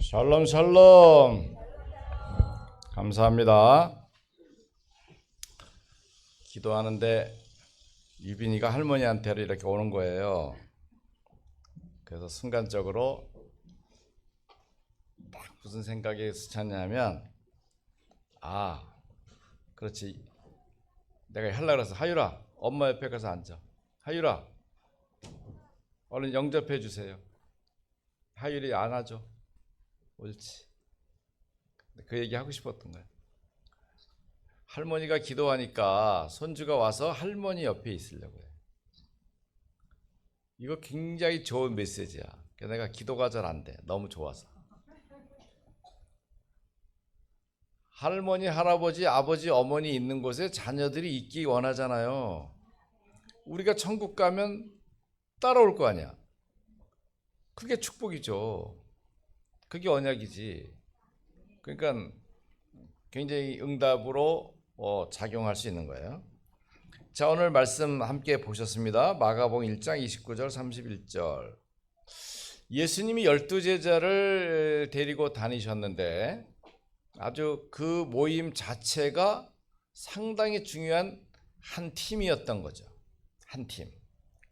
샬롬 샬롬. 감사합니다. 기도하는데 유빈이가 할머니한테로 이렇게 오는 거예요. 그래서 순간적으로 딱 무슨 생각이 스쳤냐면, 그렇지, 내가 하려고 그래서 하율아, 엄마 옆에 가서 앉아. 하율아, 얼른 영접해 주세요. 하율이 안아줘. 옳지. 그 얘기 하고 싶었던 거예요. 할머니가 기도하니까 손주가 와서 할머니 옆에 있으려고 해요. 이거 굉장히 좋은 메시지야. 내가 기도가 잘 안 돼. 너무 좋아서. 할머니, 할아버지, 아버지, 어머니 있는 곳에 자녀들이 있기 원하잖아요. 우리가 천국 가면 따라올 거 아니야. 그게 축복이죠. 그게 언약이지. 그러니까 굉장히 응답으로 작용할 수 있는 거예요. 자, 오늘 말씀 함께 보셨습니다. 마가복음 1장 29절 31절. 예수님이 12제자를 데리고 다니셨는데 아주 그 모임 자체가 상당히 중요한 한 팀이었던 거죠. 한 팀.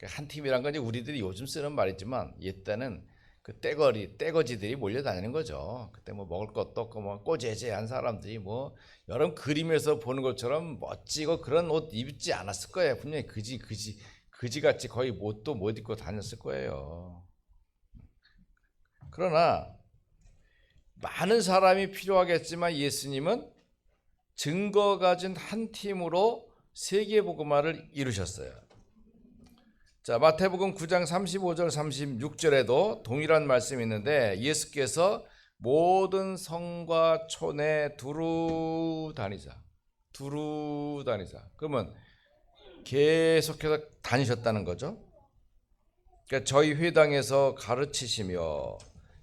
한 팀이란 건 우리들이 요즘 쓰는 말이지만 옛때는 그 떼거지들이 몰려다니는 거죠. 그때 뭐 먹을 것도 없고 뭐 꼬재재한 사람들이 뭐 여러분 그림에서 보는 것처럼 멋지고 그런 옷 입지 않았을 거예요. 분명히 그지같이 거의 못 입고 다녔을 거예요. 그러나 많은 사람이 필요하겠지만 예수님은 증거 가진 한 팀으로 세계복음화를 이루셨어요. 자, 마태복음 9장 35절 36절에도 동일한 말씀이 있는데 예수께서 모든 성과 촌에 두루 다니자. 그러면 계속해서 다니셨다는 거죠. 그러니까 저희 회당에서 가르치시며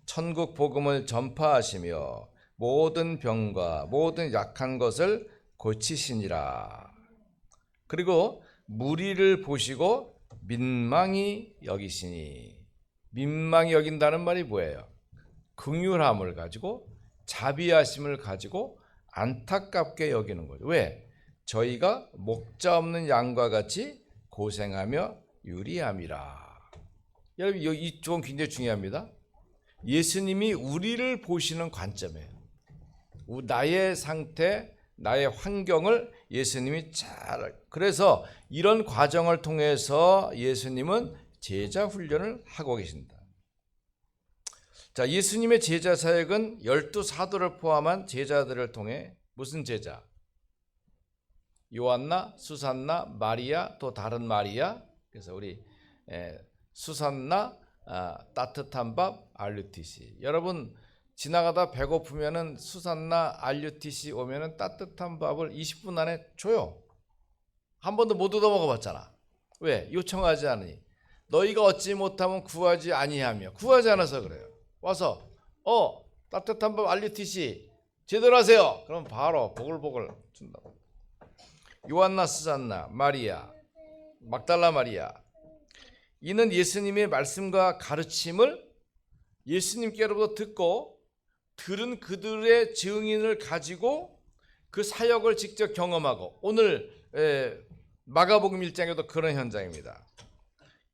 천국 복음을 전파하시며 모든 병과 모든 약한 것을 고치시니라. 그리고 무리를 보시고 민망히 여기시니. 민망히 여긴다는 말이 뭐예요? 긍휼함을 가지고 자비하심을 가지고 안타깝게 여기는 거죠. 왜? 저희가 목자 없는 양과 같이 고생하며 유리함이라. 여러분, 이 조금 굉장히 중요합니다. 예수님이 우리를 보시는 관점이에요. 나의 상태, 나의 환경을 예수님이 그래서 이런 과정을 통해서 예수님은 제자 훈련을 하고 계신다. 자, 예수님의 제자 사역은 12사도를 포함한 제자들을 통해 무슨 제자? 요한나, 수산나, 마리아, 또 다른 마리아. 그래서 우리 수산나, 따뜻한 밥, RUTC. 여러분 지나가다 배고프면은 수산나 RUTC 오면은 따뜻한 밥을 20분 안에 줘요. 한 번도 못 얻어 먹어봤잖아. 왜? 요청하지 않으니. 너희가 얻지 못하면 구하지 아니하며. 구하지 않아서 그래요. 와서 따뜻한 밥 RUTC 제대로 하세요. 그럼 바로 보글보글 준다고. 요한나, 수산나, 마리아, 막달라 마리아. 이는 예수님의 말씀과 가르침을 예수님께로부터 듣고 들은 그들의 증인을 가지고 그 사역을 직접 경험하고, 오늘 마가복음 1장에도 그런 현장입니다.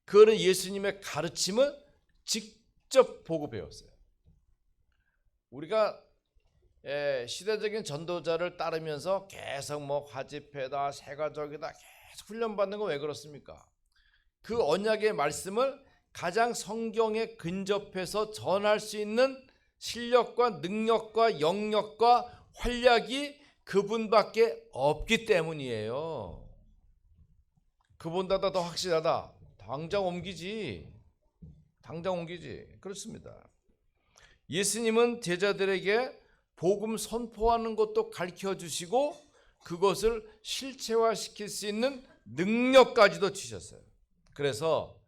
그는 예수님의 가르침을 직접 보고 배웠어요. 우리가 시대적인 전도자를 따르면서 계속 뭐 화집회다, 새가족이다 계속 훈련받는 건 왜 그렇습니까? 그 언약의 말씀을 가장 성경에 근접해서 전할 수 있는 실력과 능력과 영역과 활약이 그분밖에 없기 때문이에요. 그분보다 더 확실하다. 당장 옮기지. 그렇습니다. 예수님은 제자들에게 복음 선포하는 것도 가르쳐 주시고 그것을 실체화시킬 수 있는 능력까지도 주셨어요. 그래서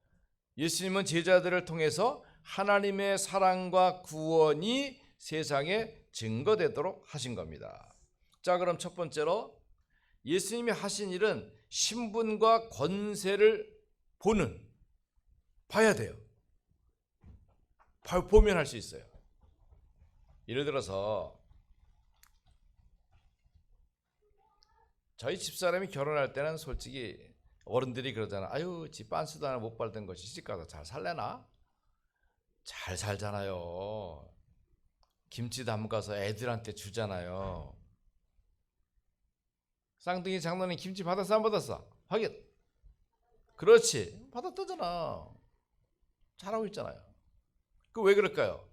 예수님은 제자들을 통해서 하나님의 사랑과 구원이 세상에 증거되도록 하신 겁니다. 자, 그럼 첫 번째로 예수님이 하신 일은 신분과 권세를 봐야 돼요. 보면 할 수 있어요. 예를 들어서 저희 집사람이 결혼할 때는 솔직히 어른들이 그러잖아. 아유, 집 반스도 하나 못 밟던 것이 시집가서 잘 살래나? 잘 살잖아요. 김치 담가서 애들한테 주잖아요. 쌍둥이 장모님 김치 받았어 안 받았어? 확인. 그렇지, 받았다잖아. 잘하고 있잖아요. 그 왜 그럴까요?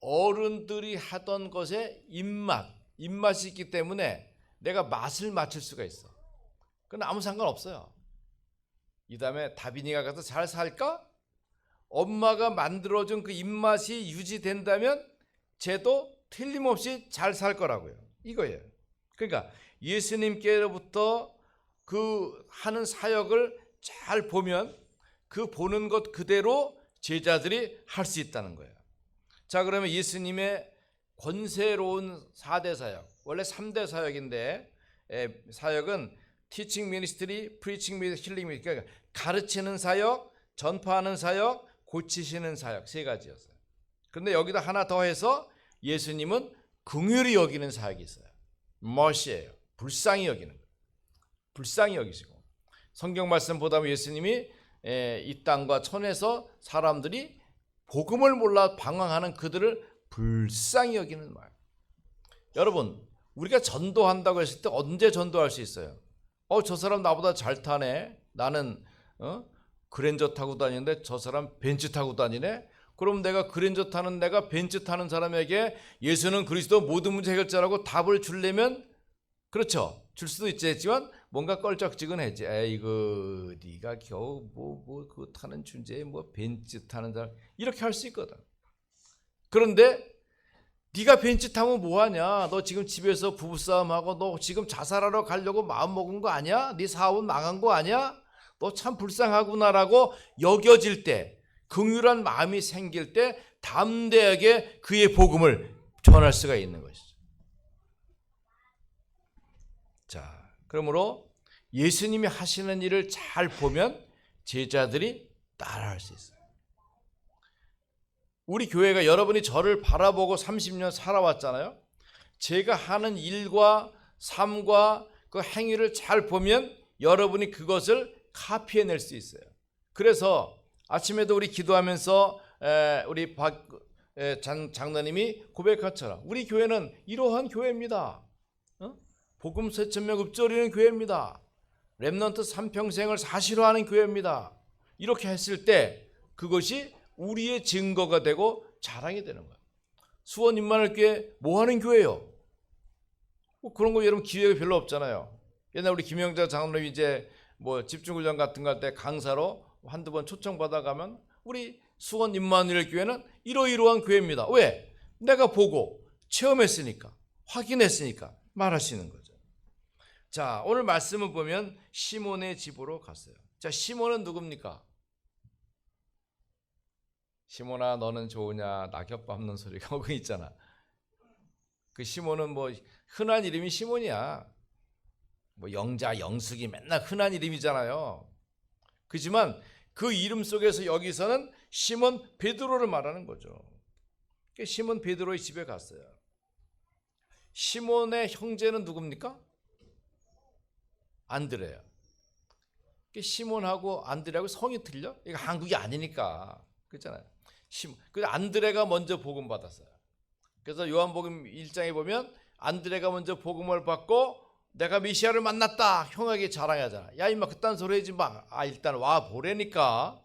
어른들이 하던 것에 입맛이 있기 때문에 내가 맛을 맞출 수가 있어. 그건 아무 상관없어요. 이 다음에 다빈이가 가서 잘 살까? 엄마가 만들어준 그 입맛이 유지된다면 쟤도 틀림없이 잘 살 거라고요. 이거예요. 그러니까 예수님께로부터 그 하는 사역을 잘 보면 그 보는 것 그대로 제자들이 할 수 있다는 거예요. 자, 그러면 예수님의 권세로운 4대 사역, 원래 3대 사역인데 사역은 teaching ministry, preaching ministry, healing ministry, 그러니까 가르치는 사역, 전파하는 사역, 고치시는 사역 세 가지였어요. 그런데 여기다 하나 더 해서 예수님은 긍휼히 여기는 사역이 있어요. mercy예요. 불쌍히 여기는 거예요. 불쌍히 여기시고, 성경 말씀 보다 보면 예수님이 이 땅과 천에서 사람들이 복음을 몰라 방황하는 그들을 불쌍히 여기는 말. 여러분, 우리가 전도한다고 했을 때 언제 전도할 수 있어요? 저 사람 나보다 잘 타네. 나는 그랜저 타고 다니는데 저 사람 벤츠 타고 다니네. 그럼 내가 그랜저 타는 내가 벤츠 타는 사람에게 예수는 그리스도 모든 문제 해결자라고 답을 주려면, 그렇죠, 줄 수도 있지만 뭔가 껄쩍지근하지. 에이그 네가 겨우 뭐 그거 타는 주제에 뭐 벤츠 타는 사람, 이렇게 할 수 있거든. 그런데 네가 벤츠 타면 뭐하냐? 너 지금 집에서 부부싸움하고 너 지금 자살하러 가려고 마음먹은 거 아니야? 네 사업은 망한 거 아니야? 너 참 불쌍하구나라고 여겨질 때, 긍휼한 마음이 생길 때 담대하게 그의 복음을 전할 수가 있는 것이죠. 자, 그러므로 예수님이 하시는 일을 잘 보면 제자들이 따라할 수 있어요. 우리 교회가, 여러분이 저를 바라보고 30년 살아왔잖아요. 제가 하는 일과 삶과 그 행위를 잘 보면 여러분이 그것을 카피해낼 수 있어요. 그래서 아침에도 우리 기도하면서 우리 박 장로님이 고백했처럼 우리 교회는 이러한 교회입니다. 복음 쇠천명 읊조리는 교회입니다. 렘넌트 삼평생을 사실화하는 교회입니다. 이렇게 했을 때 그것이 우리의 증거가 되고 자랑이 되는 거예요. 수원 임마누엘교회 뭐 하는 교회요? 그런 거 여러분 기회가 별로 없잖아요. 옛날 우리 김영자 장로님이 이제 뭐 집중훈련 같은 거 할 때 강사로 한두 번 초청받아 가면 우리 수원 임마누엘 교회는 이러이러한 교회입니다. 왜? 내가 보고 체험했으니까, 확인했으니까 말할 수 있는 거죠. 자, 오늘 말씀을 보면 시몬의 집으로 갔어요. 자, 시몬은 누굽니까? 시몬아 너는 좋으냐? 낙엽 밟는 소리가 오고 있잖아. 그 시몬은 뭐 흔한 이름이 시몬이야. 뭐 영자, 영숙이 맨날 흔한 이름이잖아요. 그렇지만 그 이름 속에서 여기서는 시몬 베드로를 말하는 거죠. 시몬 베드로의 집에 갔어요. 시몬의 형제는 누굽니까? 안드레야. 시몬하고 안드레하고 성이 틀려? 이거 한국이 아니니까. 그렇잖아요. 그래서 안드레가 먼저 복음 받았어요. 그래서 요한복음 1장에 보면 안드레가 먼저 복음을 받고 내가 메시아를 만났다 형에게 자랑하잖아. 야 임마 그딴 소리 하지 마. 일단 와 보라니까.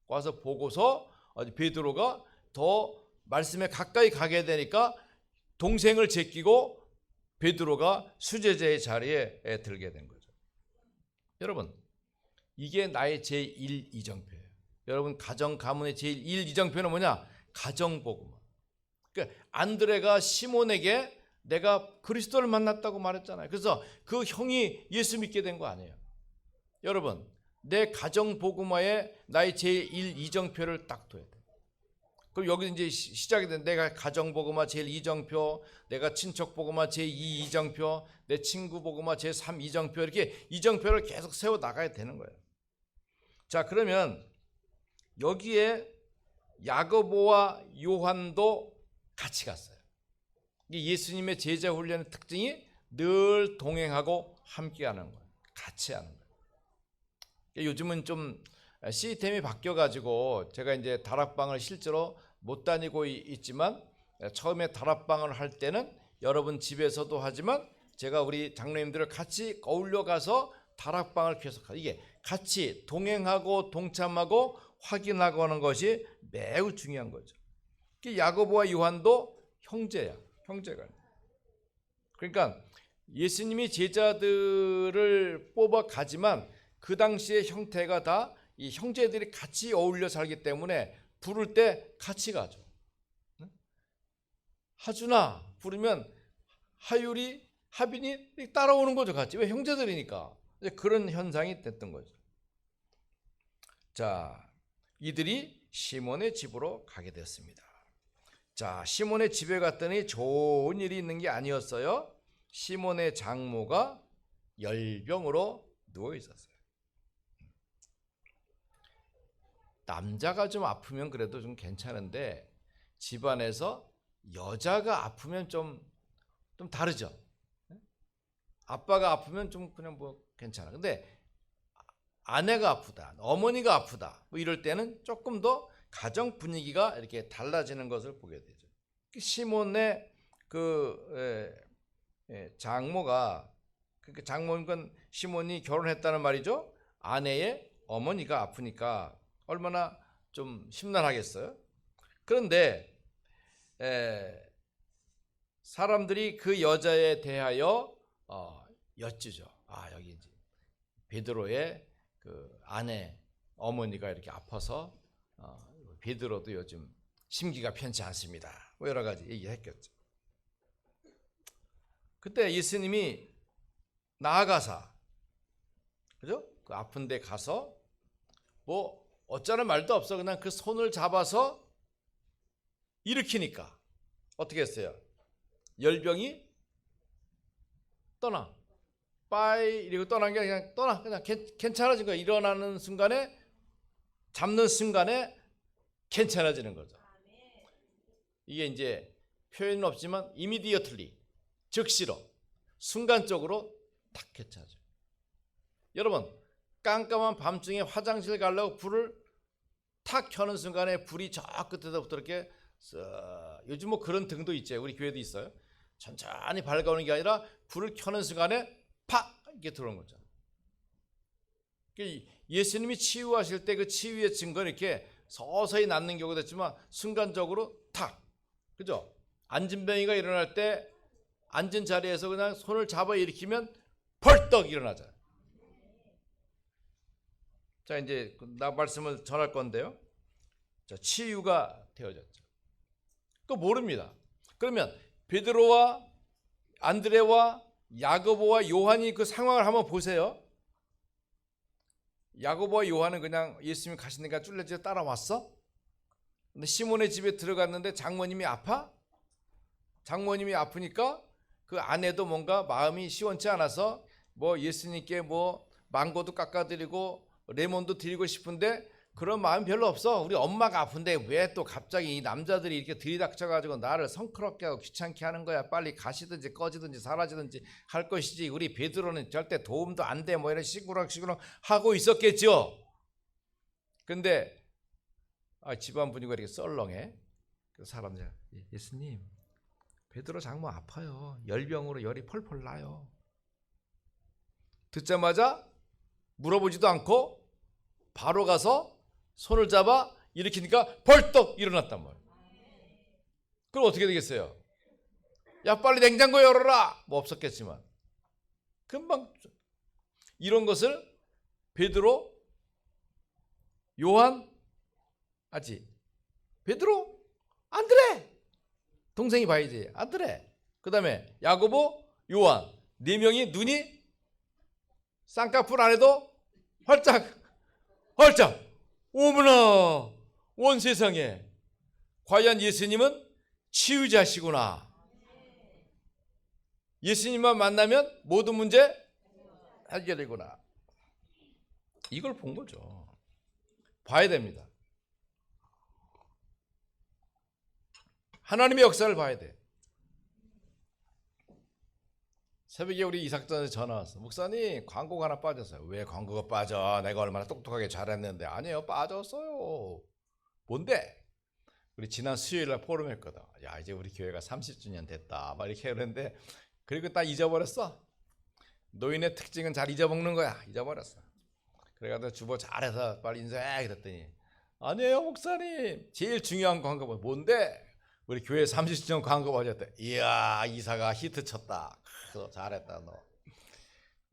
와서 보고서 베드로가 더 말씀에 가까이 가게 되니까 동생을 제끼고 베드로가 수제자의 자리에 들게 된 거죠. 여러분, 이게 나의 제1 이정표예요. 여러분, 가정 가문의 제1 이정표는 뭐냐? 가정복음. 그러니까 안드레가 시몬에게 내가 그리스도를 만났다고 말했잖아요. 그래서 그 형이 예수 믿게 된 거 아니에요. 여러분, 내 가정복음화에 나의 제1 이정표를 딱 둬야 돼. 그럼 여기 이제 시작이 된 내가 가정복음화 제1 이정표, 내가 친척복음화 제2 이정표, 내 친구복음화 제3 이정표, 이렇게 이정표를 계속 세워 나가야 되는 거예요. 자, 그러면 여기에 야고보와 요한도 같이 갔어요. 이게 예수님의 제자 훈련의 특징이 늘 동행하고 함께하는 거예요. 같이 하는 거예요. 요즘은 좀 시스템이 바뀌어가지고 제가 이제 다락방을 실제로 못 다니고 있지만 처음에 다락방을 할 때는 여러분 집에서도 하지만 제가 우리 장로님들을 같이 어울려 가서 다락방을 계속하고 이게 같이 동행하고 동참하고 확인하고 하는 것이 매우 중요한 거죠. 야고보와 요한도 형제야. 형제가. 그러니까 예수님이 제자들을 뽑아 가지만 그 당시의 형태가 다 이 형제들이 같이 어울려 살기 때문에 부를 때 같이 가죠. 하준아 부르면 하율이 하빈이 따라오는 거죠. 같이. 왜? 형제들이니까. 그런 현상이 됐던 거죠. 자, 이들이 시몬의 집으로 가게 됐습니다. 자, 시몬의 집에 갔더니 좋은 일이 있는 게 아니었어요. 시몬의 장모가 열병으로 누워 있었어요. 남자가 좀 아프면 그래도 좀 괜찮은데 집안에서 여자가 아프면 좀 다르죠. 아빠가 아프면 좀 그냥 뭐 괜찮아. 근데 아내가 아프다, 어머니가 아프다, 뭐 이럴 때는 조금 더 가정 분위기가 이렇게 달라지는 것을 보게 되죠. 시몬의 장모가, 그러니까 장모는 시몬이 결혼했다는 말이죠. 아내의 어머니가 아프니까 얼마나 좀 심란하겠어요. 그런데 사람들이 그 여자에 대하여 여쭈죠. 아, 여기 이제 베드로의 그 아내 어머니가 이렇게 아파서 베드로도 요즘 심기가 편치 않습니다. 뭐 여러 가지 얘기했겠죠. 그때 예수님이 나아가사, 그죠? 그 아픈데 가서 뭐 어쩌는 말도 없어. 그냥 그 손을 잡아서 일으키니까 어떻게 했어요? 열병이 떠나. 빠이 이러고 떠난 게 그냥 떠나. 그냥 괜찮아진 거야. 일어나는 순간에, 잡는 순간에 괜찮아지는 거죠. 이게 이제 표현은 없지만 immediately, 즉시로, 순간적으로 탁 괜찮아져요. 여러분, 깜깜한 밤중에 화장실 가려고 불을 탁 켜는 순간에 불이 저 끝에서부터 이렇게 요즘 뭐 그런 등도 있죠. 우리 교회도 있어요. 천천히 밝아오는 게 아니라 불을 켜는 순간에 팍 이렇게 들어오는 거죠. 예수님이 치유하실 때 그 치유의 증거는 이렇게 서서히 낫는 경우도 있지만 순간적으로 탁, 그죠? 안진뱅이가 일어날 때 앉은 자리에서 그냥 손을 잡아 일으키면 벌떡 일어나잖아요. 자, 이제 나 말씀을 전할 건데요. 자, 치유가 되어졌죠. 그거 모릅니다. 그러면 베드로와 안드레와 야고보와 요한이 그 상황을 한번 보세요. 야고보와 요한은 그냥 예수님이 가시니까 쫄래져 따라왔어. 근데 시몬의 집에 들어갔는데 장모님이 아파? 장모님이 아프니까 그 아내도 뭔가 마음이 시원치 않아서 뭐 예수님께 뭐 망고도 깎아드리고 레몬도 드리고 싶은데 그런 마음 별로 없어. 우리 엄마가 아픈데 왜 또 갑자기 이 남자들이 이렇게 들이닥쳐가지고 나를 성스럽게 하고 귀찮게 하는 거야. 빨리 가시든지 꺼지든지 사라지든지 할 것이지. 우리 베드로는 절대 도움도 안 돼. 뭐 이런 시구락시구락 하고 있었겠죠. 근데 집안 분위기가 이렇게 썰렁해. 그 사람들, 예수님, 베드로 장모 아파요. 열병으로 열이 펄펄 나요. 듣자마자 물어보지도 않고 바로 가서 손을 잡아 일으키니까 벌떡 일어났단 말이에요. 그럼 어떻게 되겠어요? 야, 빨리 냉장고 열어라. 뭐 없었겠지만 금방. 이런 것을 베드로, 요한, 베드로, 안드레, 동생이 봐야지. 안드레, 그 다음에 야고보, 요한, 네 명이 눈이 쌍꺼풀 안에도 활짝 어머나, 온 세상에 과연 예수님은 치유자시구나. 예수님만 만나면 모든 문제 해결되구나. 이걸 본 거죠. 봐야 됩니다. 하나님의 역사를 봐야 돼. 새벽에 우리 이삭전에 전화 왔어. 목사님, 광고가 하나 빠졌어요. 왜 광고가 빠져? 내가 얼마나 똑똑하게 잘했는데. 아니에요, 빠졌어요. 뭔데? 우리 지난 수요일 날 포럼 했거든. 야, 이제 우리 교회가 30주년 됐다. 막 이렇게 했는데, 그리고 딱 잊어버렸어. 노인의 특징은 잘 잊어먹는 거야. 잊어버렸어. 그래가지고 주보 잘해서 빨리 인사해. 그랬더니, 아니에요, 목사님. 제일 중요한 광고 뭔데? 우리 교회 30주년 광고 받았대. 이야, 이사가 히트 쳤다. 잘했다 너.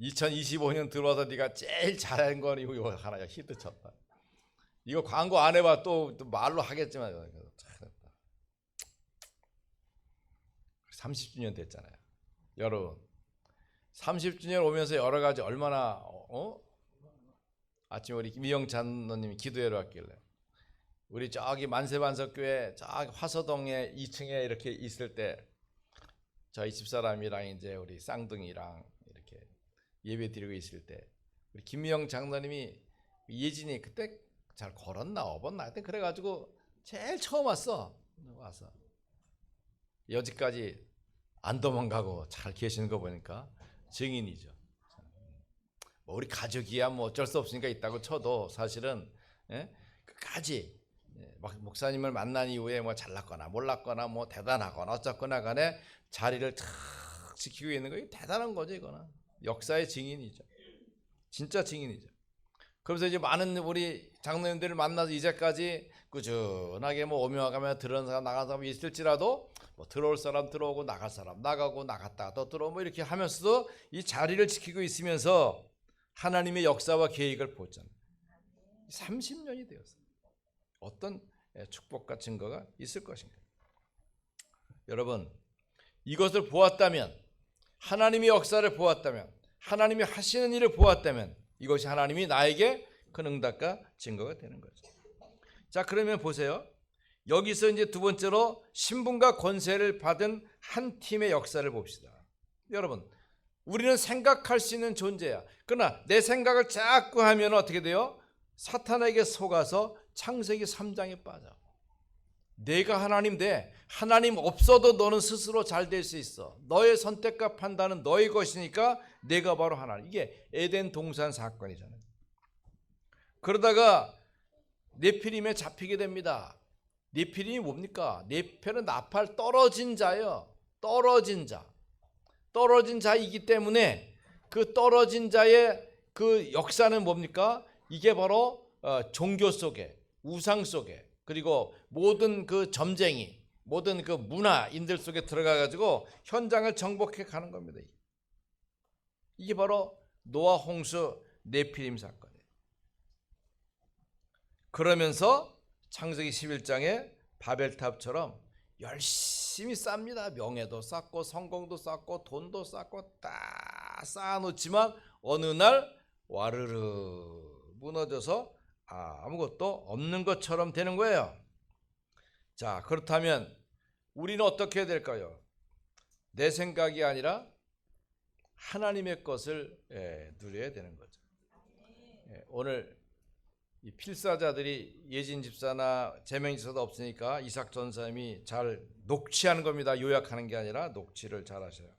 2025년 들어와서 네가 제일 잘한 건 이거 하나야. 히트 쳤다. 이거 광고 안 해봐 또 말로 하겠지만 잘했다. 30주년 됐잖아요. 여러분 30주년 오면서 여러 가지 얼마나 아침에 우리 김희영 장로님이 기도회로 왔길래 우리 저기 만세반석교회 저기 화서동에 2층에 이렇게 있을 때 저희 집사람이랑 이제 우리 쌍둥이랑 이렇게 예배 드리고 있을 때 우리 김미영 장로님이 예진이 그때 잘 걸었나 업었나 하여튼 그래가지고 제일 처음 와서 여지까지 안 도망가고 잘 계시는 거 보니까 증인이죠. 뭐 우리 가족이야 뭐 어쩔 수 없으니까 있다고 쳐도 사실은 끝까지 막 목사님을 만난 이후에 뭐 잘났거나 몰랐거나 뭐 대단하거나 어쨌거나 간에 자리를 탁 지키고 있는 거 대단한 거죠. 이거는 역사의 증인이죠. 진짜 증인이죠. 그래서 이제 많은 우리 장로님들을 만나서 이제까지 꾸준하게 뭐 오며 가며 들어오는 사람 나가는 사람이 있을지라도 뭐 들어올 사람 들어오고 나갈 사람 나가고 나갔다 또 들어오고 이렇게 하면서도 이 자리를 지키고 있으면서 하나님의 역사와 계획을 보잖아요. 30년이 되었어요. 어떤 축복과 증거가 있을 것인가? 여러분 이것을 보았다면 하나님의 역사를 보았다면 하나님이 하시는 일을 보았다면 이것이 하나님이 나에게 그 응답과 증거가 되는 거죠. 자 그러면 보세요. 여기서 이제 두 번째로 신분과 권세를 받은 한 팀의 역사를 봅시다. 여러분 우리는 생각할 수 있는 존재야. 그러나 내 생각을 자꾸 하면 어떻게 돼요? 사탄에게 속아서 창세기 3장에 빠져. 내가 하나님 돼. 하나님 없어도 너는 스스로 잘 될 수 있어. 너의 선택과 판단은 너의 것이니까 내가 바로 하나님. 이게 에덴 동산 사건이잖아요. 그러다가 네피림에 잡히게 됩니다. 네피림이 뭡니까? 네펠은 나팔 떨어진 자예요. 떨어진 자. 떨어진 자이기 때문에 그 떨어진 자의 그 역사는 뭡니까? 이게 바로 종교 속에 우상 속에 그리고 모든 그 점쟁이 모든 그 문화인들 속에 들어가 가지고 현장을 정복해 가는 겁니다. 이게 바로 노아 홍수 네피림 사건이에요. 그러면서 창세기 11장에 바벨탑처럼 열심히 쌉니다. 명예도 쌓고 성공도 쌓고 돈도 쌓고 다 쌓아놓지만 어느 날 와르르 무너져서 아무것도 없는 것처럼 되는 거예요. 자 그렇다면 우리는 어떻게 해야 될까요? 내 생각이 아니라 하나님의 것을 누려야 되는 거죠. 오늘 이 필사자들이 예진 집사나 재명 집사도 없으니까 이삭 전사님이 잘 녹취하는 겁니다. 요약하는 게 아니라 녹취를 잘 하셔요.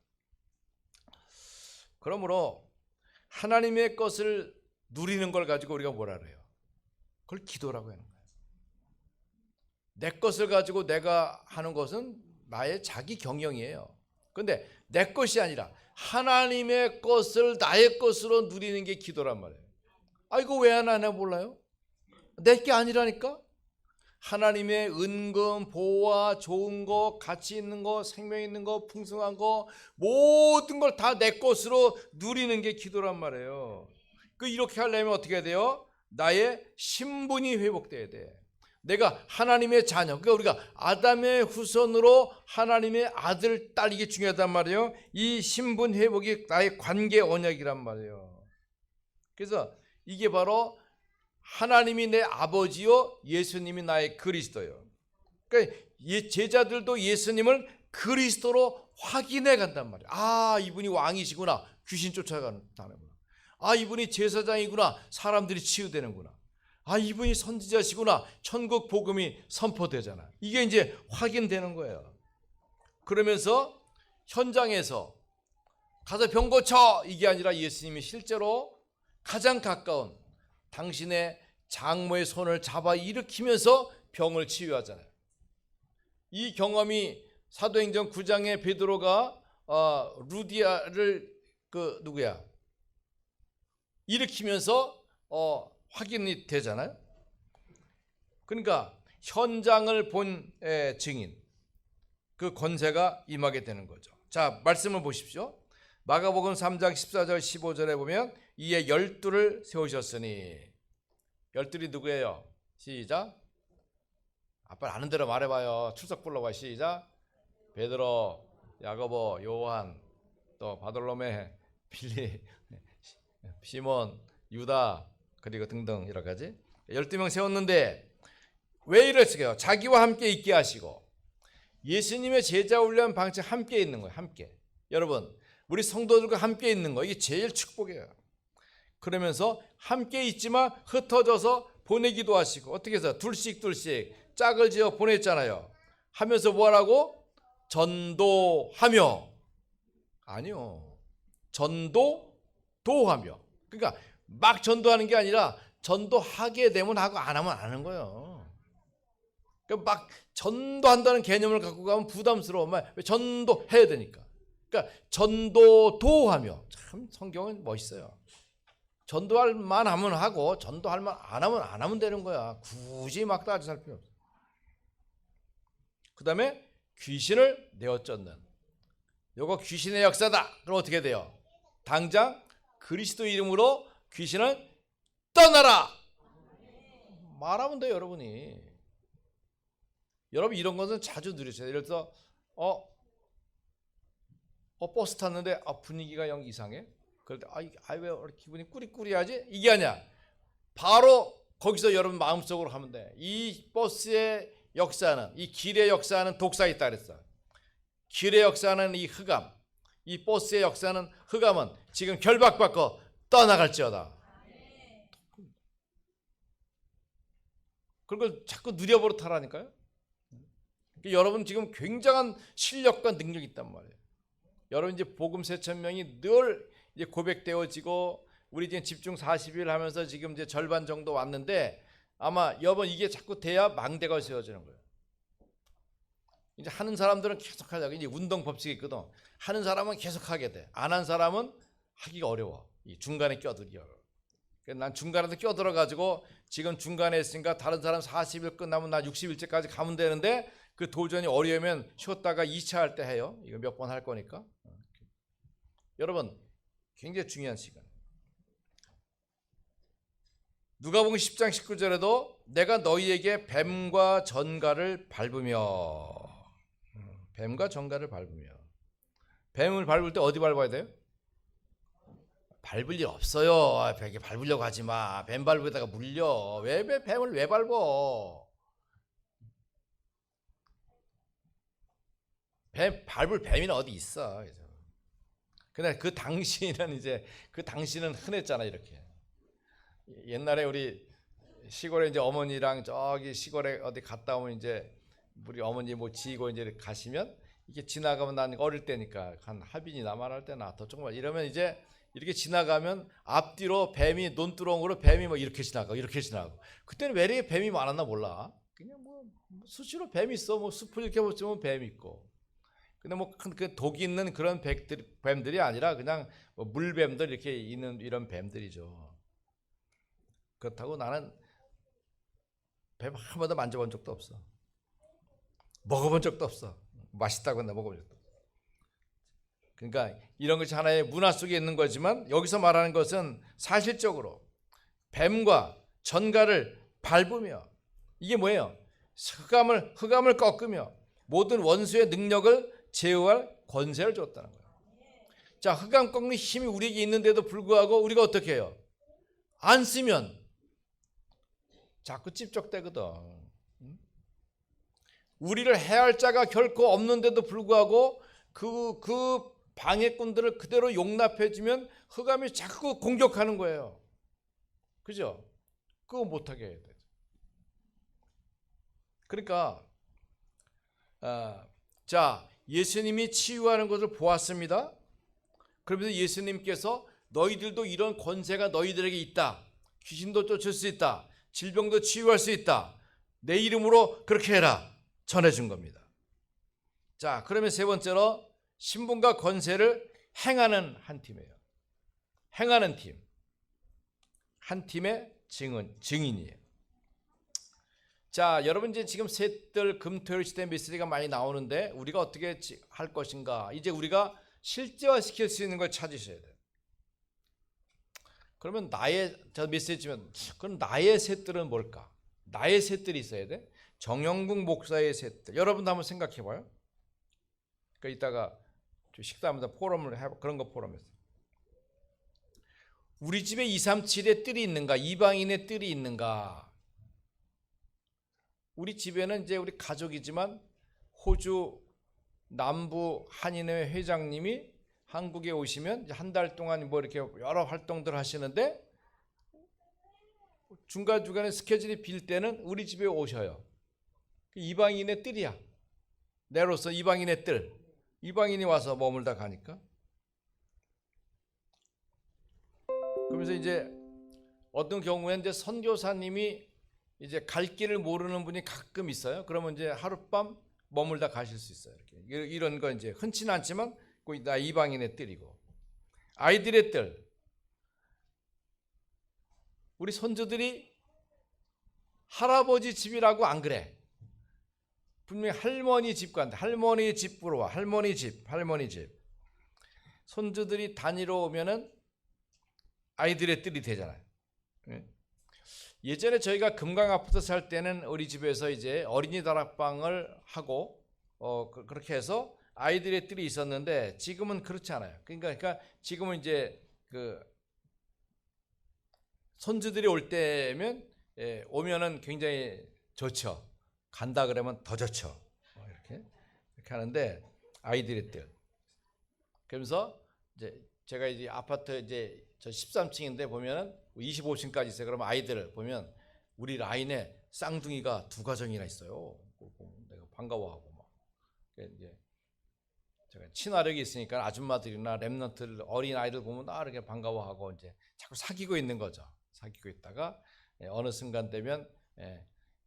그러므로 하나님의 것을 누리는 걸 가지고 우리가 뭐라 그래요? 그걸 기도라고 하는 거예요. 내 것을 가지고 내가 하는 것은 나의 자기 경영이에요. 그런데 내 것이 아니라 하나님의 것을 나의 것으로 누리는 게 기도란 말이에요. 이거 왜 안 하나 몰라요? 내 게 아니라니까? 하나님의 은금, 보화, 좋은 거, 가치 있는 거, 생명 있는 거, 풍성한 거 모든 걸 다 내 것으로 누리는 게 기도란 말이에요. 이렇게 하려면 어떻게 해야 돼요? 나의 신분이 회복돼야 돼. 내가 하나님의 자녀, 그러니까 우리가 아담의 후손으로 하나님의 아들, 딸 이게 중요하단 말이에요. 이 신분 회복이 나의 관계 언약이란 말이에요. 그래서 이게 바로 하나님이 내 아버지요 예수님이 나의 그리스도요. 그러니까 제자들도 예수님을 그리스도로 확인해 간단 말이에요. 이분이 왕이시구나. 귀신 쫓아가는 다는구나. 이분이 제사장이구나. 사람들이 치유되는구나. 아, 이분이 선지자시구나. 천국 복음이 선포되잖아. 이게 이제 확인되는 거예요. 그러면서 현장에서 가서 병 고쳐, 이게 아니라 예수님이 실제로 가장 가까운 당신의 장모의 손을 잡아 일으키면서 병을 치유하잖아요. 이 경험이 사도행전 9장에 베드로가 루디아를 일으키면서 확인이 되잖아요. 그러니까 현장을 본 증인, 그 권세가 임하게 되는 거죠. 자, 말씀을 보십시오. 마가복음 3장 14절 15절에 보면 이에 12를 세우셨으니, 12이 누구예요? 시작. 아빠 아는 대로 말해봐요. 출석 불러봐. 시작. 베드로, 야고보, 요한, 또 바돌로메, 빌리, 시몬, 유다, 그리고 등등 여러 가지 12명 세웠는데 왜 이랬을까요? 자기와 함께 있게 하시고. 예수님의 제자 훈련 방식, 함께 있는 거예요. 함께. 여러분, 우리 성도들과 함께 있는 거, 이게 제일 축복이에요. 그러면서 함께 있지만 흩어져서 보내기도 하시고, 어떻게 해서 둘씩 짝을 지어 보냈잖아요. 하면서 뭐하라고? 전도하며. 아니요, 전도하며. 그러니까 막 전도하는 게 아니라 전도하게 되면 하고 안 하면 안 하는 거예요. 그러니까 막 전도한다는 개념을 갖고 가면 부담스러워. 왜 전도해야 되니까. 그러니까 전도하며. 참 성경은 멋있어요. 전도할 만 하면 하고 전도할 만 안 하면 안 하면 되는 거야. 굳이 막 따져 살 필요 없어. 그 다음에 귀신을 내어쫓는. 요거 귀신의 역사다. 그럼 어떻게 돼요? 당장 그리스도 이름으로 귀신을 떠나라. 말하면 돼요, 여러분이. 여러분 이런 것은 자주 누리세요. 예를 들어서 버스 탔는데 분위기가 영 이상해. 그럴 때 왜 기분이 꾸리꾸리하지? 이게 아니야. 바로 거기서 여러분 마음속으로 하면 돼. 이 버스의 역사는, 이 길의 역사는 독사 있다 그랬어. 길의 역사는 이 흑암, 이 버스의 역사는 흑암은 지금 결박받고 떠나갈지어다. 그걸 자꾸 누려보러 타라니까요. 여러분 지금 굉장한 실력과 능력이 있단 말이에요. 여러분 이제 복음 4,000명이 늘 이제 고백되어지고, 우리 지금 집중 40일 하면서 지금 이제 절반 정도 왔는데, 아마 여러분 이게 자꾸 돼야 망대가 세워지는 거예요. 이제 하는 사람들은 계속 하자. 이제 운동 법칙이 있거든. 하는 사람은 계속 하게 돼. 안 한 사람은 하기가 어려워. 이 중간에 껴들기 어려워. 난 중간에도 껴들어가지고 지금 중간에 있으니까 다른 사람 40일 끝나면 나 60일째까지 가면 되는데, 그 도전이 어려우면 쉬었다가 2차 할 때 해요. 이거 몇 번 할 거니까. 여러분 굉장히 중요한 시간. 누가복음 10장 19절에도 내가 너희에게 뱀과 전갈을 밟으며. 뱀과 전갈을 밟으며. 뱀을 밟을 때 어디 밟아야 돼요? 밟을 일 없어요. 뱀에 밟으려고 하지 마. 뱀 밟으다가 물려. 왜 뱀을 왜 밟어? 밟을 뱀이는 어디 있어. 근데 그 당시는 흔했잖아. 이렇게 옛날에 우리 시골에 이제 어머니랑 저기 시골에 어디 갔다 오면 이제 우리 어머니 뭐 지고 이제 가시면 이게 지나가면, 난 어릴 때니까 한 하빈이나 말할 때나 더 조금 이러면 이제 이렇게 지나가면 앞뒤로 뱀이, 논두렁으로 뱀이 뭐 이렇게 지나가고 그때는 왜 이렇게 뱀이 많았나 몰라. 그냥 뭐 수시로 뱀이 있어. 뭐 숲을 이렇게 보면 뱀이 있고. 근데 뭐 그 독이 있는 그런 뱀들이 아니라 그냥 뭐 물뱀들 이렇게 있는 이런 뱀들이죠. 그렇다고 나는 뱀 한 번도 만져본 적도 없어. 먹어본 적도 없어. 맛있다고 나 먹어본 적도 없어. 그러니까 이런 것이 하나의 문화 속에 있는 거지만, 여기서 말하는 것은 사실적으로 뱀과 전갈을 밟으며, 이게 뭐예요? 흑암을 꺾으며 모든 원수의 능력을 제어할 권세를 줬다는 거예요. 자, 흑암 꺾는 힘이 우리에게 있는데도 불구하고 우리가 어떻게 해요? 안 쓰면 자꾸 찝적대거든. 우리를 해할 자가 결코 없는데도 불구하고 그 방해꾼들을 그대로 용납해주면 흑암이 자꾸 공격하는 거예요. 그죠? 그거 못하게 해야 돼. 그러니까 자, 예수님이 치유하는 것을 보았습니다. 그러면서 예수님께서 너희들도 이런 권세가 너희들에게 있다. 귀신도 쫓을 수 있다. 질병도 치유할 수 있다. 내 이름으로 그렇게 해라. 전해준 겁니다. 자, 그러면 세 번째로 신분과 권세를 행하는 한 팀이에요. 행하는 팀. 한 팀의 증인이에요. 자, 여러분 이제 지금 셋들 금토일 시대 메시지가 많이 나오는데 우리가 어떻게 할 것인가? 이제 우리가 실제화시킬 수 있는 걸 찾으셔야 돼요. 그러면 저 메시지면 그럼 나의 셋들은 뭘까? 나의 셋들이 있어야 돼. 정영국 목사의 셋들. 여러분도 한번 생각해 봐요. 그러니까 이따가 식사하면서 포럼을 해, 그런 거 포럼에서. 우리 집에 237의 뜰이 있는가? 이방인의 뜰이 있는가? 우리 집에는 이제 우리 가족이지만 호주 남부 한인회 회장님이 한국에 오시면 한 달 동안 뭐 이렇게 여러 활동들 하시는데 중간중간에 스케줄이 빌 때는 우리 집에 오셔요. 이방인의 뜰이야. 내로서 이방인의 뜰. 이방인이 와서 머물다 가니까. 그러면서 이제 어떤 경우에 이제 선교사님이 이제 갈 길을 모르는 분이 가끔 있어요. 그러면 이제 하룻밤 머물다 가실 수 있어요. 이렇게. 이런 거 이제 흔치는 않지만 나 이방인의 뜰이고. 아이들의 뜰. 우리 손주들이 할아버지 집이라고 안 그래. 분명히 할머니 집 간다. 할머니 집으로 와. 할머니 집. 손주들이 다니러 오면은 아이들의 뜰이 되잖아요. 예전에 저희가 금강 아파트 살 때는 우리 집에서 이제 어린이 다락방을 하고 그렇게 해서 아이들의 뜰이 있었는데 지금은 그렇지 않아요. 그러니까 지금은 이제 그 손주들이 올 때면 오면은 굉장히 좋죠. 간다 그러면 더 좋죠. 이렇게 하는데 아이들의 뜰. 그러면서 이제 제가 이제 아파트 이제 저 13층인데 보면은 25층까지 있어요. 그러면 아이들을 보면 우리 라인에 쌍둥이가 2가정이나 있어요. 내가 반가워하고 막. 이제 제가 친화력이 있으니까 아줌마들이나 랩런트 어린 아이들 보면 이렇게 반가워하고 이제 자꾸 사귀고 있는 거죠. 사귀고 있다가 어느 순간 되면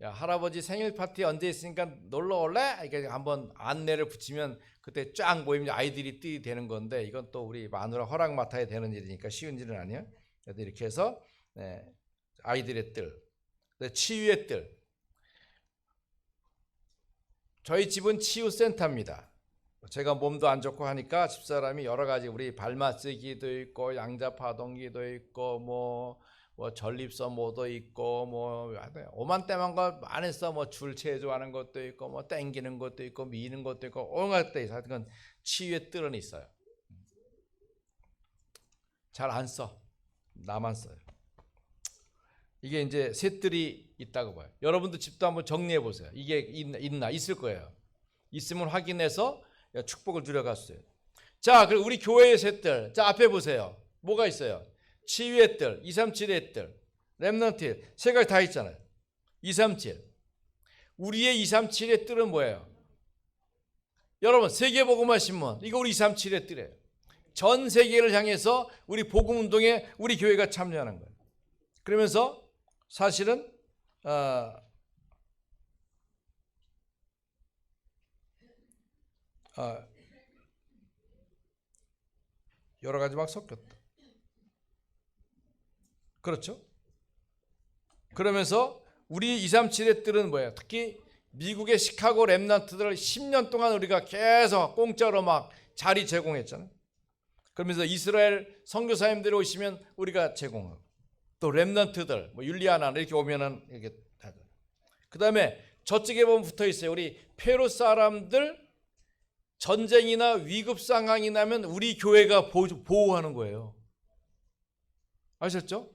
야, 할아버지 생일 파티 언제 있으니까 놀러 올래? 이렇게 한번 안내를 붙이면 그때 쫙 모이면 아이들이 띠 되는 건데 이건 또 우리 마누라 허락 맡아야 되는 일이니까 쉬운 일은 아니에요. 그래서 이렇게 해서 아이들의 뜰, 치유의 뜰. 저희 집은 치유센터입니다. 제가 몸도 안 좋고 하니까 집사람이 여러 가지 우리 발맞추기도 있고 양자파동기도 있고 뭐 전립선모도 있고 뭐 오만때만 거 안 했어. 뭐 줄 체조하는 것도 있고 뭐 땡기는 것도 있고 미는 것도 있고 온갖 데 있어. 하여튼 치유의 뜰은 있어요. 잘 안 써. 나만 써요. 이게 이제 셋들이 있다고 봐요. 여러분도 집도 한번 정리해 보세요. 이게 있나? 있을 거예요. 있으면 확인해서 축복을 누려갔어요. 자, 그리고 우리 교회의 셋들. 자, 앞에 보세요. 뭐가 있어요? 치유의 뜰, 237의 뜰, 렘넌트 세 가지 다 있잖아요. 237. 우리의 237의 뜰은 뭐예요? 여러분, 세계복음화 신문. 이거 우리 237의 뜰이에요. 전 세계를 향해서 우리 복음운동에 우리 교회가 참여하는 거예요. 그러면서 사실은 여러 가지 막 섞였다. 그렇죠? 그러면서 우리 237의 뜰은 뭐예요? 특히 미국의 시카고 랩런트들 10년 동안 우리가 계속 공짜로 막 자리 제공했잖아요. 그러면서 이스라엘 선교사님들이 오시면 우리가 제공하고 또 랩런트들 뭐 율리아나 이렇게 오면은 이렇게 하죠. 그다음에 저쪽에 보면 붙어 있어요. 우리 페루 사람들 전쟁이나 위급 상황이 나면 우리 교회가 보호하는 거예요. 아셨죠?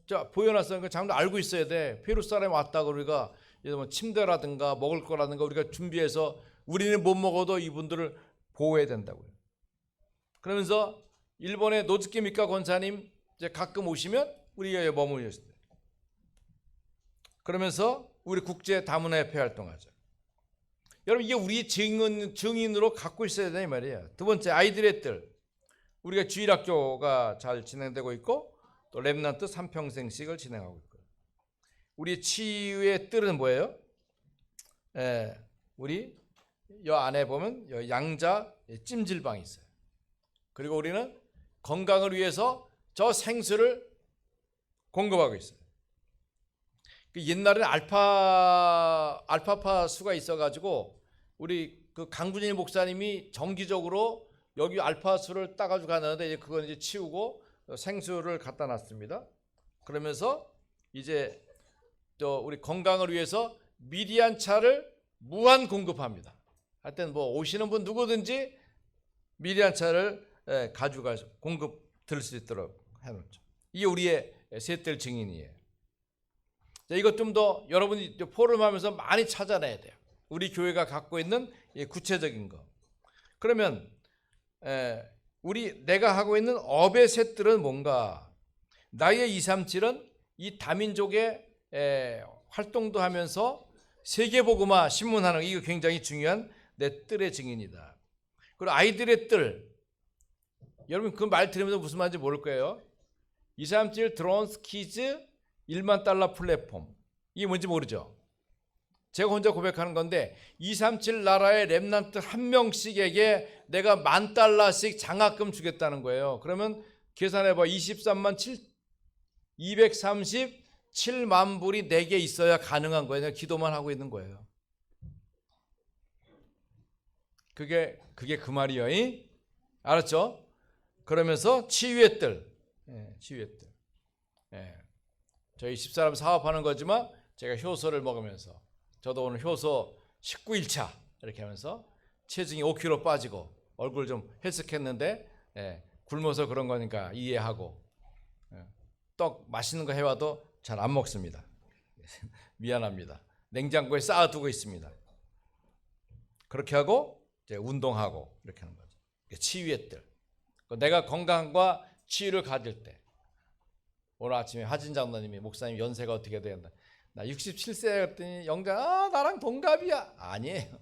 자, 보여놨으니까 장도 알고 있어야 돼. 페루 사람이 왔다고 우리가 뭐 침대라든가 먹을 거라든가 우리가 준비해서 우리는 못 먹어도 이분들을 보호해야 된다고요. 그러면서 일본의 노즈키 미카 권사님 이제 가끔 오시면 우리 교회에 머물렀어요. 그러면서 우리 국제 다문화협회 활동하죠. 여러분 이게 우리 증인으로 갖고 있어야 되는 말이에요. 두 번째, 아이들의 뜰. 우리가 주일학교가 잘 진행되고 있고 또 렘넌트 3평생식을 진행하고 있고요. 우리 치유의 뜰은 뭐예요? 우리 여 안에 보면 여 양자 찜질방이 있어요. 그리고 우리는 건강을 위해서 저 생수를 공급하고 있어요. 옛날에는 알파파 수가 있어가지고 우리 그 강준일 목사님이 정기적으로 여기 알파수를 따가지고 가는데 이제 그건 이제 치우고 생수를 갖다 놨습니다. 그러면서 이제 또 우리 건강을 위해서 미리한 차를 무한 공급합니다. 하여튼 뭐 오시는 분 누구든지 미리한 차를 가져가서 공급 들을 수 있도록 해놓죠. 이게 우리의 셋들 증인이에요. 자, 이것 좀 더 여러분이 포럼하면서 많이 찾아내야 돼요. 우리 교회가 갖고 있는 구체적인 거. 그러면 내가 하고 있는 업의 셋들은 뭔가? 나의 237은 이 다민족의 활동도 하면서 세계복음화 신문하는 거, 이거 굉장히 중요한 내 뜰의 증인이다. 그리고 아이들의 뜰. 여러분 그 말 들으면서 무슨 말인지 모를 거예요. 237 드론스 키즈 1만 달러 플랫폼. 이게 뭔지 모르죠. 제가 혼자 고백하는 건데 237 나라의 렘넌트 한 명씩에게 내가 $10,000씩 장학금 주겠다는 거예요. 그러면 계산해봐. 237만 불이 내게 있어야 가능한 거예요. 내가 기도만 하고 있는 거예요. 그게 그 말이에요. 알았죠? 그러면서 치유의 뜰. 치유의 뜰. 저희 집사람 사업하는 거지만 제가 효소를 먹으면서 저도 오늘 효소 19일차 이렇게 하면서 체중이 5kg 빠지고 얼굴 좀 헬쓱했는데 굶어서 그런 거니까 이해하고 떡 맛있는 거 해와도 잘 안 먹습니다. 미안합니다. 냉장고에 쌓아두고 있습니다. 그렇게 하고 이제 운동하고 이렇게 하는 거죠. 치유의 뜰. 내가 건강과 치유를 가질 때. 오늘 아침에 하진 장로님이 목사님 연세가 어떻게 된다. 나 67세 했더니 영장 나랑 동갑이야. 아니에요.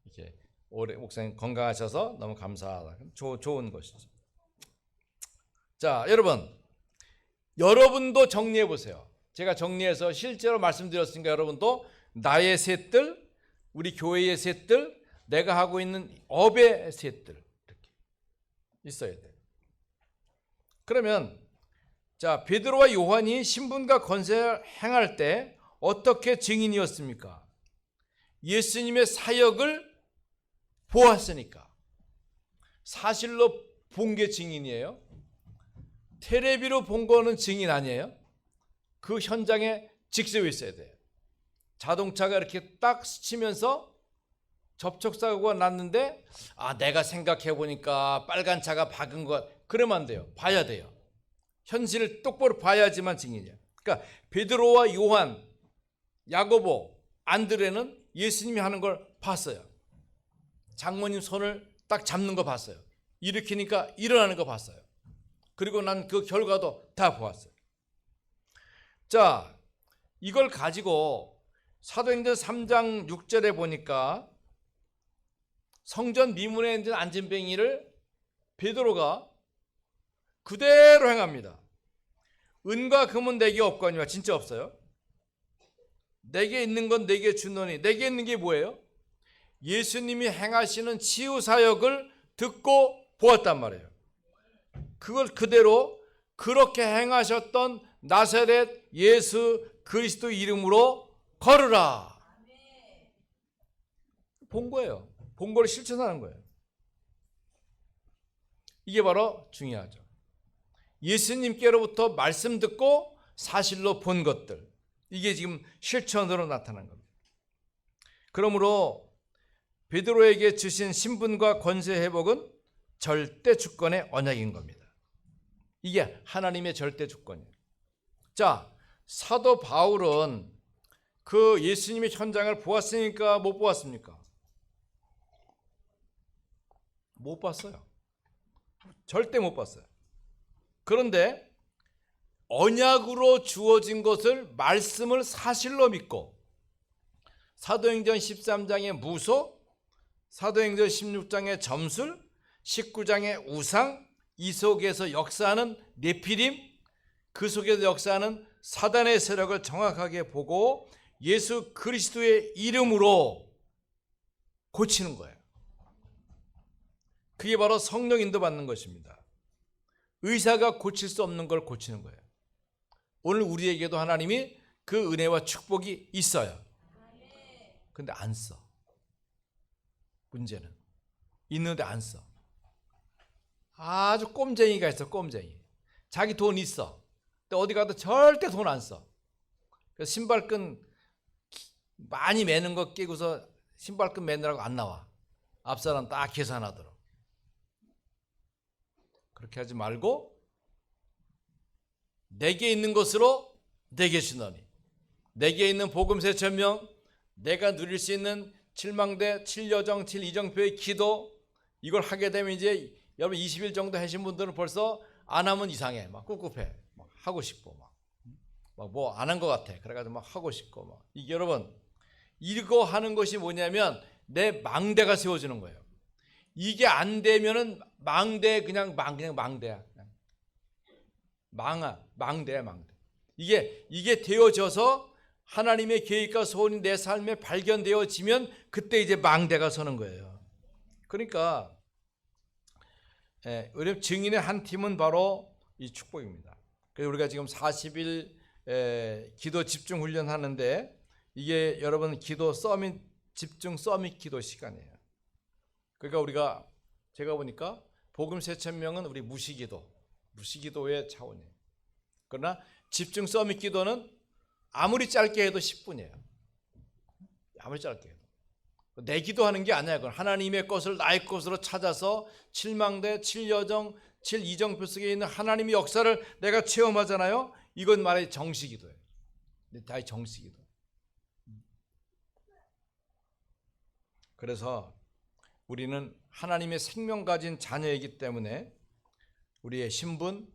이렇게 올해 목사님 건강하셔서 너무 감사하다. 좋은 것이죠. 자, 여러분도 정리해 보세요. 제가 정리해서 실제로 말씀드렸으니까 여러분도 나의 셋들, 우리 교회의 셋들, 내가 하고 있는 업의 셋들 이렇게 있어야 돼요. 그러면 자, 베드로와 요한이 신분과 권세를 행할 때 어떻게 증인이었습니까? 예수님의 사역을 보았으니까. 사실로 본 게 증인이에요. 텔레비로 본 거는 증인 아니에요. 그 현장에 직접 있어야 돼요. 자동차가 이렇게 딱 스치면서 접촉사고가 났는데 내가 생각해 보니까 빨간 차가 박은 것, 그러면 안 돼요. 봐야 돼요. 현실을 똑바로 봐야지만 증인이에요. 그러니까 베드로와 요한, 야고보, 안드레는 예수님이 하는 걸 봤어요. 장모님 손을 딱 잡는 거 봤어요. 일으키니까 일어나는 거 봤어요. 그리고 난 그 결과도 다 보았어요. 자, 이걸 가지고 사도행전 3장 6절에 보니까 성전 미문에 있는 안진뱅이를 베드로가 그대로 행합니다. 은과 금은 내게 없거니와. 진짜 없어요. 내게 있는 건 내게 주노니. 내게 있는 게 뭐예요? 예수님이 행하시는 치유 사역을 듣고 보았단 말이에요. 그걸 그대로 그렇게 행하셨던 나사렛 예수 그리스도 이름으로 걸으라. 본 거예요. 본 걸 실천하는 거예요. 이게 바로 중요하죠. 예수님께로부터 말씀 듣고 사실로 본 것들, 이게 지금 실천으로 나타난 겁니다. 그러므로 베드로에게 주신 신분과 권세 회복은 절대 주권의 언약인 겁니다. 이게 하나님의 절대 주권이에요. 자, 사도 바울은 그 예수님의 현장을 보았으니까 못 보았습니까? 못 봤어요. 절대 못 봤어요. 그런데 언약으로 주어진 것을 말씀을 사실로 믿고 사도행전 13장의 무소, 사도행전 16장의 점술, 19장의 우상, 이 속에서 역사하는 네피림, 그 속에서 역사하는 사단의 세력을 정확하게 보고 예수 그리스도의 이름으로 고치는 거예요. 그게 바로 성령 인도받는 것입니다. 의사가 고칠 수 없는 걸 고치는 거예요. 오늘 우리에게도 하나님이 그 은혜와 축복이 있어요. 근데 안 써. 문제는 있는데 안 써. 아주 꼼쟁이가 있어. 꼼쟁이. 자기 돈 있어. 근데 어디 가도 절대 돈 안 써. 그래서 신발끈 많이 매는 거 끼고서 신발끈 매느라고 안 나와. 앞사람 딱 계산하도록. 그렇게 하지 말고 내게 있는 것으로 내게 주노니, 내게 있는 복음세 천명, 내가 누릴 수 있는 7망대 7여정 7이정표의 기도, 이걸 하게 되면 이제 여러분 20일 정도 하신 분들은 벌써 안 하면 이상해. 막 꿉꿉해. 막 하고 싶고 막 뭐 안 한 것 같아. 그래가지고 막 하고 싶고 막. 이게 여러분 이거 하는 것이 뭐냐면 내 망대가 세워지는 거예요. 이게 안 되면은 망대 그냥 망대야. 망대야 망대. 이게 되어져서 하나님의 계획과 소원이 내 삶에 발견되어지면 그때 이제 망대가 서는 거예요. 그러니까 우리 증인의 한 팀은 바로 이 축복입니다. 그래서 우리가 지금 40일 기도 집중 훈련 하는데 이게 여러분 기도 서밋 집중 서밋 기도 시간이에요. 그러니까 제가 보니까 복음 세천명은 우리 무시기도의 차원이에요. 그러나 집중 서밋 기도는 아무리 짧게 해도 10분이에요. 아무리 짧게 해도. 내 기도하는 게 아니야. 그건 하나님의 것을 나의 것으로 찾아서 7망대, 7여정, 7이정표 속에 있는 하나님의 역사를 내가 체험하잖아요. 이건 말해 정시기도예요. 다 정시기도. 그래서 우리는 하나님의 생명 가진 자녀이기 때문에 우리의 신분,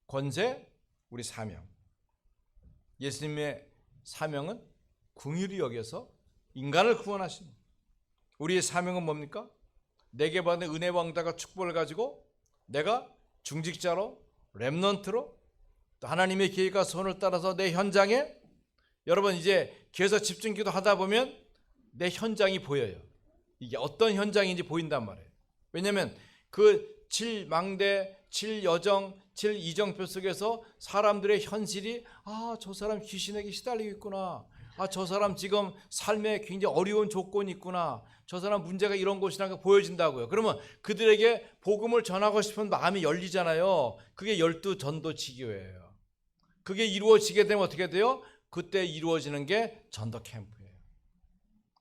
권세, 우리 사명. 예수님의 사명은 긍휼히 여겨서 인간을 구원하시는. 우리의 사명은 뭡니까? 내게 받은 은혜 왕다가 축복을 가지고 내가 중직자로 렘넌트로 또 하나님의 계획과 손을 따라서 내 현장에, 여러분 이제 교회에서 집중기도 하다 보면 내 현장이 보여요. 이게 어떤 현장인지 보인단 말이에요. 왜냐하면 그 7망대, 7여정, 7이정표 속에서 사람들의 현실이 저 사람 귀신에게 시달리고 있구나. 저 사람 지금 삶에 굉장히 어려운 조건이 있구나. 저 사람 문제가 이런 곳이라는 게 보여진다고요. 그러면 그들에게 복음을 전하고 싶은 마음이 열리잖아요. 그게 12전도지교예요. 그게 이루어지게 되면 어떻게 돼요? 그때 이루어지는 게 전도 캠프예요.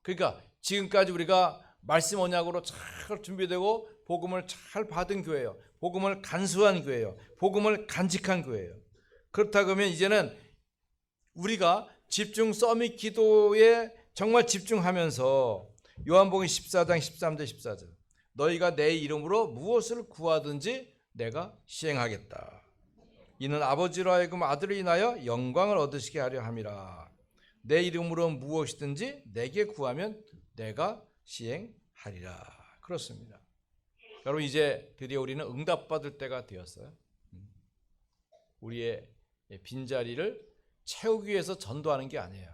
그러니까 지금까지 우리가 말씀 언약으로 잘 준비되고 복음을 잘 받은 교회예요. 복음을 간수한 교회예요. 복음을 간직한 교회예요. 그렇다 그러면 이제는 우리가 집중 서밋 기도에 정말 집중하면서 요한복음 14장 13절 14절 너희가 내 이름으로 무엇을 구하든지 내가 시행하겠다. 이는 아버지로 하여금 아들을 인하여 영광을 얻으시게 하려 함이라. 내 이름으로 무엇이든지 내게 구하면 내가 시행하리라. 그렇습니다. 여러분 이제 드디어 우리는 응답받을 때가 되었어요. 우리의 빈자리를 채우기 위해서 전도하는 게 아니에요.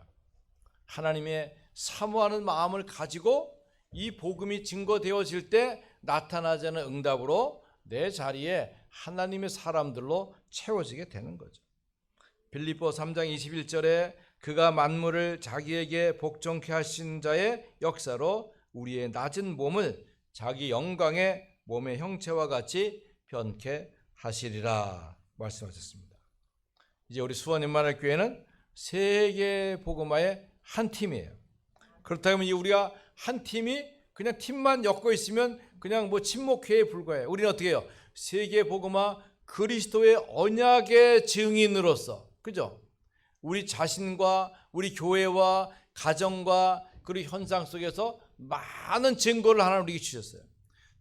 하나님의 사모하는 마음을 가지고 이 복음이 증거되어질 때 나타나지 않은 응답으로 내 자리에 하나님의 사람들로 채워지게 되는 거죠. 빌립보 3장 21절에 그가 만물을 자기에게 복종케 하신 자의 역사로 우리의 낮은 몸을 자기 영광의 몸의 형체와 같이 변케 하시리라 말씀하셨습니다. 이제 우리 수원 임마누엘 교회는 세계 복음화의 한 팀이에요. 그렇다면 우리가 한 팀이 그냥 팀만 엮고 있으면 그냥 뭐 친목회에 불과해요. 우리는 어떻게 해요? 세계 복음화 그리스도의 언약의 증인으로서, 그죠? 우리 자신과 우리 교회와 가정과 그리고 현상 속에서 많은 증거를 하나님 우리에게 주셨어요.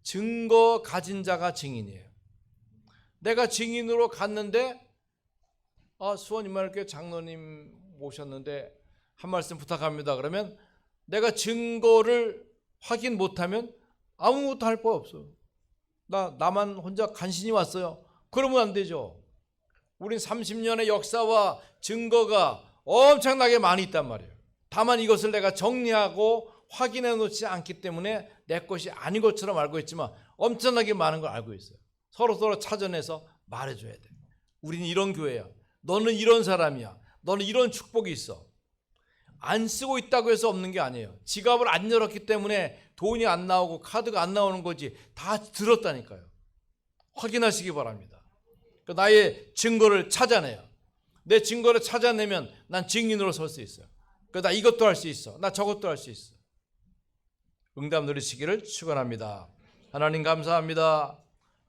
증거 가진 자가 증인이에요. 내가 증인으로 갔는데 수원 임마누엘교회 장로님 모셨는데 한 말씀 부탁합니다. 그러면 내가 증거를 확인 못하면 아무것도 할 거 없어. 나만 혼자 간신히 왔어요. 그러면 안 되죠. 우린 30년의 역사와 증거가 엄청나게 많이 있단 말이에요. 다만 이것을 내가 정리하고 확인해 놓지 않기 때문에 내 것이 아닌 것처럼 알고 있지만 엄청나게 많은 걸 알고 있어요. 서로 찾아내서 말해줘야 돼. 우린 이런 교회야. 너는 이런 사람이야. 너는 이런 축복이 있어. 안 쓰고 있다고 해서 없는 게 아니에요. 지갑을 안 열었기 때문에 돈이 안 나오고 카드가 안 나오는 거지. 다 들었다니까요. 확인하시기 바랍니다. 나의 증거를 찾아내요. 내 증거를 찾아내면 난 증인으로 설 수 있어요. 나 이것도 할 수 있어. 나 저것도 할 수 있어. 응답 누리시기를 축원합니다. 하나님 감사합니다.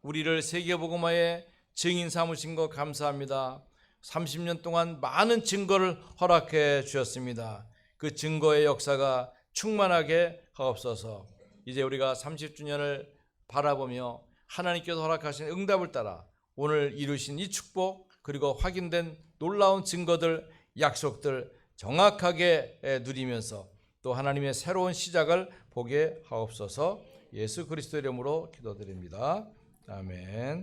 우리를 세계복음화의 증인 삼으신 것 감사합니다. 30년 동안 많은 증거를 허락해 주셨습니다. 그 증거의 역사가 충만하게 하옵소서. 이제 우리가 30주년을 바라보며 하나님께서 허락하신 응답을 따라 오늘 이루신 이 축복 그리고 확인된 놀라운 증거들, 약속들 정확하게 누리면서 또 하나님의 새로운 시작을 보게 하옵소서. 예수 그리스도의 이름으로 기도드립니다. 아멘.